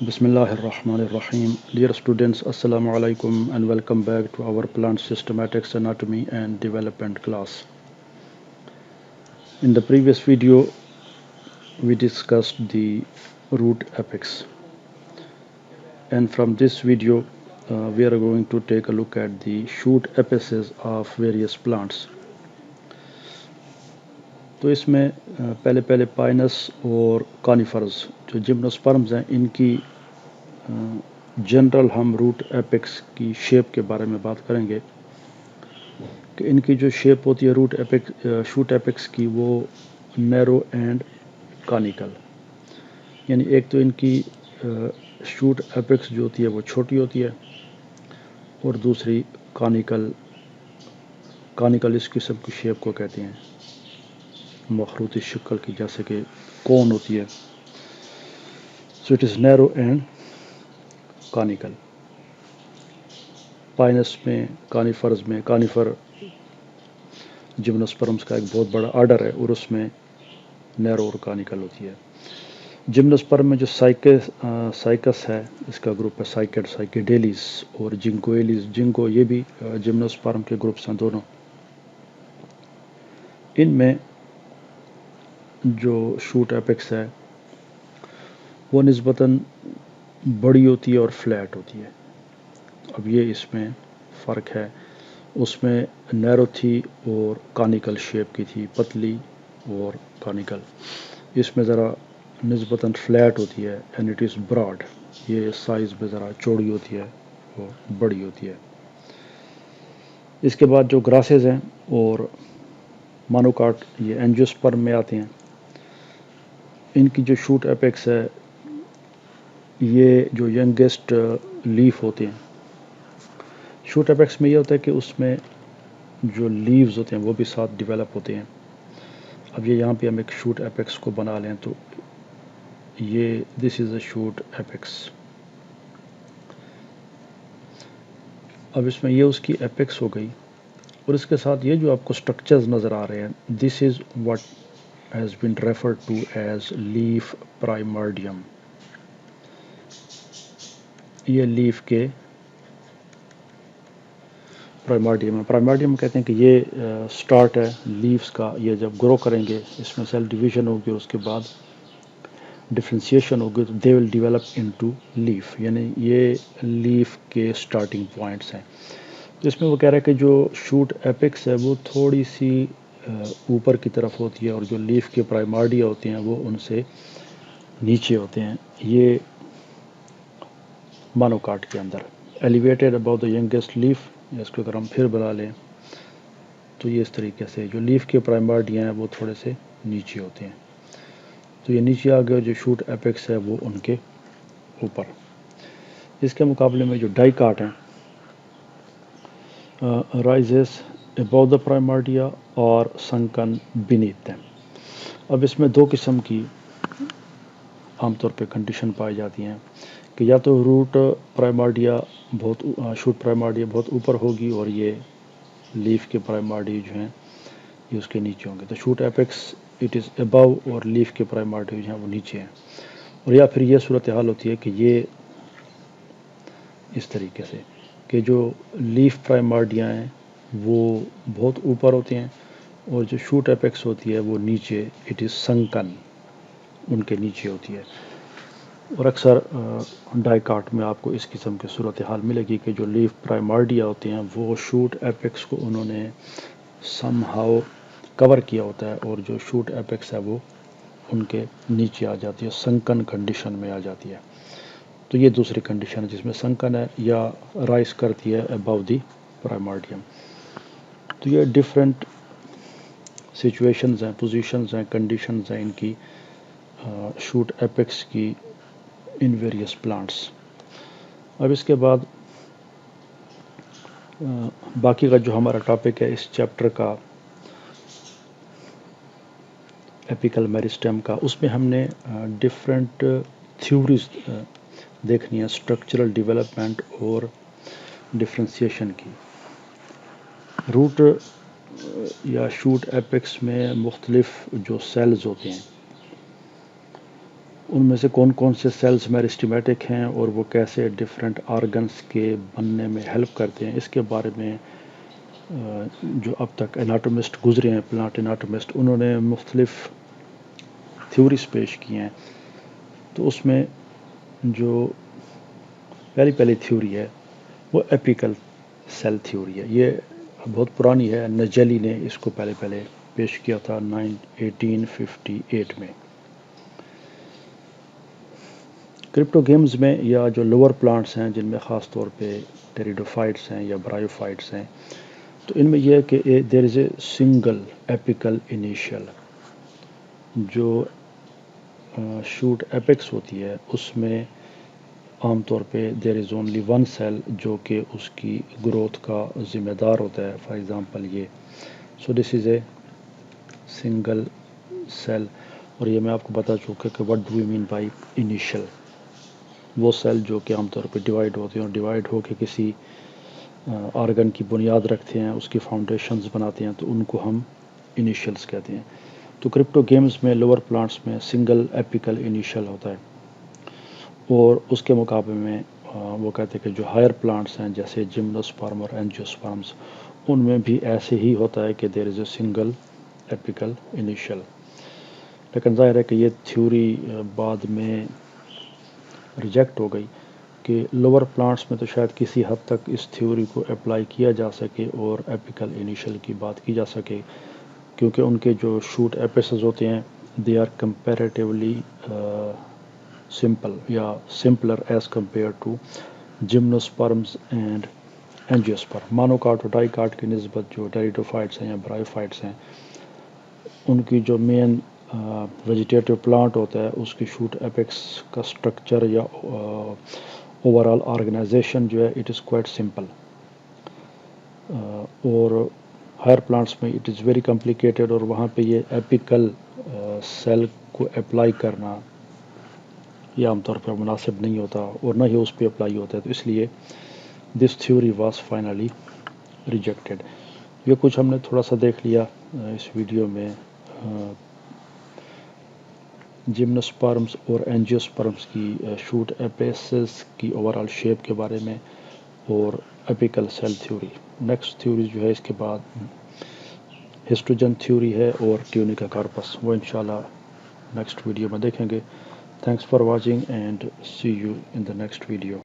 Bismillahirrahmanirrahim. Dear students, Assalamu alaikum and welcome back to our plant systematics anatomy and development class. In the previous video, we discussed the root apex, and from this video, we are going to take a look at the shoot apexes of various plants. तो इसमें पहले Pinus और conifers जो gymnosperms हैं इनकी general हम root apex की shape के बारे में बात करेंगे कि इनकी जो शेप होती है रूट एपेक्स शूट एपेक्स की वो नैरो एंड कॉनिकल, यानी एक तो इनकी शूट एपेक्स जो होती है वो छोटी होती है और दूसरी कॉनिकल इस किस्म की शेप को कहते हैं, मखरूती शक्ल की, जैसे कि कोन होती है. So it is narrow and conical. Pinus में, कॉनिफर जिम्नोस्पर्म्स का एक बहुत बड़ा आर्डर है और उसमें नैरो और कॉनिकल होती है. जिम्नोस्पर्म में जो साइकस है, इसका ग्रुप है साइकेड, साइकेडेलीज और जिंकोएलीज. जिंको ये भी जिम्नोस्पर्म के ग्रुप्स हैं दोनों. इनमें जो शूट एपेक्स है वो निस्बतन बड़ी होती है और फ्लैट होती है. अब ये इसमें फ़र्क है. उसमें नैरो थी और कॉनिकल शेप की थी, पतली और कॉनिकल. इसमें ज़रा निस्बतन फ्लैट होती है एंड इट इज़ ब्रॉड. ये साइज़ में ज़रा चौड़ी होती है और बड़ी होती है. इसके बाद जो ग्रासेस हैं और मोनोकाट, ये एंजियोस्पर्म में आते हैं. इनकी जो शूट एपेक्स है, ये जो यंगेस्ट लीफ होते हैं. शूट एपेक्स में ये होता है कि उसमें जो लीव्स होते हैं वो भी साथ डेवलप होते हैं. अब ये यहाँ पे हम एक शूट एपेक्स को बना लें तो ये this is a shoot apex. अब इसमें ये उसकी एपेक्स हो गई और इसके साथ ये जो आपको स्ट्रक्चर्स नज़र आ रहे हैं, this is what has been referred to as leaf primordium. ये लीफ के प्राइमर्डियम कहते हैं कि ये स्टार्ट है लीव्स का. ये जब ग्रो करेंगे, इसमें सेल डिवीजन होगी और उसके बाद डिफ्रेंशिएशन होगी तो they will develop into leaf, यानी ये लीफ के स्टार्टिंग पॉइंट्स हैं. तो इसमें वो कह रहा है कि जो शूट एपेक्स है वो थोड़ी सी ऊपर की तरफ होती है और जो लीफ के प्राइमर्डिया होते हैं वो उनसे नीचे होते हैं. ये मोनोकाट के अंदर elevated about the youngest leaf. इसको अगर हम फिर बना लें तो ये इस तरीके से जो लीफ के प्राइमर्डिया हैं वो थोड़े से नीचे होते हैं. तो ये नीचे आ गए. जो शूट एपेक्स है वो उनके ऊपर. इसके मुकाबले में जो डाइकाट हैं राइजेस अबाउ द प्राइमर्डिया और संकन बीनीथ देम. अब इसमें दो किस्म की आमतौर पे कंडीशन पाई जाती हैं कि या तो रूट प्राइमर्डिया शूट प्राइमर्डिया बहुत ऊपर होगी और ये लीफ के प्राइमर्डिया जो हैं ये उसके नीचे होंगे. तो shoot apex it is above और लीफ के प्राइमर्डिया जो हैं वो नीचे हैं. और या फिर ये सूरत हाल होती है कि ये इस तरीके से कि जो लीफ प्राइमर्डिया हैं वो बहुत ऊपर होते हैं और जो शूट एपेक्स होती है वो नीचे, इट इज़ संकन, उनके नीचे होती है. और अक्सर डाइकाट में आपको इस किस्म की सूरत हाल मिलेगी कि जो लीफ प्राइमर्डिया होते हैं वो शूट एपेक्स को उन्होंने समहाउ कवर किया होता है और जो शूट एपेक्स है वो उनके नीचे आ जाती है, संकन कंडीशन में आ जाती है. तो ये दूसरी कंडीशन है जिसमें संकन है या राइज करती है अबव द प्राइमर्डियम. तो ये डिफरेंट सिचुएशंस हैं, पोजीशंस हैं, कंडीशंस हैं इनकी शूट एपेक्स की इन वेरियस प्लांट्स. अब इसके बाद बाकी का जो हमारा टॉपिक है इस चैप्टर का एपिकल मेरिस्टेम का, उसमें हमने डिफरेंट थ्योरीज देखनी है स्ट्रक्चरल डेवलपमेंट और डिफ्रेंशिएशन की. रूट या शूट एपेक्स में मुख्तलिफ जो सेल्स होते हैं ان میں سے کون کون سے سیلز میرسٹیمیٹک ہیں اور وہ کیسے ڈفرینٹ آرگنس کے بننے میں ہیلپ کرتے ہیں، اس کے بارے میں جو اب تک اناٹومسٹ گزرے ہیں، پلانٹ اناٹومسٹ، انہوں نے مختلف تھیوریز پیش کی ہیں. تو اس میں جو پہلی تھیوری ہے وہ ایپیکل سیل تھیوری ہے. یہ بہت پرانی ہے، نجلی نے اس کو پہلے پیش کیا تھا 1858 میں. کرپٹو گیمز میں یا جو لوور پلانٹس ہیں جن میں خاص طور پہ ٹیریڈوفائٹس ہیں یا برائیوفائٹس ہیں، تو ان میں یہ ہے کہ دیر از اے سنگل ایپیکل انیشل. جو شوٹ ایپیکس ہوتی ہے اس میں عام طور پہ دیر از اونلی ون سیل جو کہ اس کی گروتھ کا ذمہ دار ہوتا ہے. فار ایگزامپل یہ سو دس از اے سنگل سیل. اور یہ میں آپ کو بتا چکا کہ what do we mean by initial. وہ سیل جو کہ عام طور پہ ڈیوائڈ ہوتے ہیں اور ڈیوائڈ ہو کے کسی آرگن کی بنیاد رکھتے ہیں، اس کی فاؤنڈیشنز بناتے ہیں، تو ان کو ہم انیشلز کہتے ہیں. تو کرپٹو گیمز میں لوور پلانٹس میں سنگل ایپیکل انیشل ہوتا ہے، اور اس کے مقابلے میں وہ کہتے ہیں کہ جو ہائر پلانٹس ہیں جیسے جمنوسپرم اور اینجیوسپرمز، ان میں بھی ایسے ہی ہوتا ہے کہ دیر از اے سنگل ایپیکل انیشل. لیکن ظاہر ہے کہ یہ تھیوری بعد میں ریجیکٹ ہو گئی کہ لوور پلانٹس میں تو شاید کسی حد تک اس تھیوری کو اپلائی کیا جا سکے اور ایپیکل انیشل کی بات کی جا سکے، کیونکہ ان کے جو شوٹ ایپیسز ہوتے ہیں دے آر کمپیریٹیولی سمپل یا simpler as compare to gymnosperms and angiosperm. Monocot اور ڈائی کاٹ کی نسبت جو ٹیریڈوفائٹس ہیں یا برائیوفائٹس ہیں، ان کی جو مین ویجیٹیٹو پلانٹ ہوتا ہے اس کی شوٹ ایپیکس کا سٹرکچر یا اوور آل آرگنائزیشن جو ہے اٹ از کوائٹ سمپل. اور ہائر پلانٹس میں اٹ از ویری کمپلیکیٹڈ، اور وہاں پہ یہ ایپیکل سیل کو اپلائی کرنا یہ عام طور پر مناسب نہیں ہوتا اور نہ ہی اس پہ اپلائی ہوتا ہے. تو اس لیے this theory was finally rejected. یہ کچھ ہم نے تھوڑا سا دیکھ لیا اس ویڈیو میں جمنوسپرمز اور اینجیوسپرمز کی شوٹ ایپیسز کی اوور آل شیپ کے بارے میں اور ایپیکل سیل تھیوری. نیکسٹ تھیوری جو ہے اس کے بعد ہسٹوجن تھیوری ہے اور ٹیونیکا کارپس، وہ انشاءاللہ نیکسٹ ویڈیو میں دیکھیں گے. Thanks for watching and see you in the next video.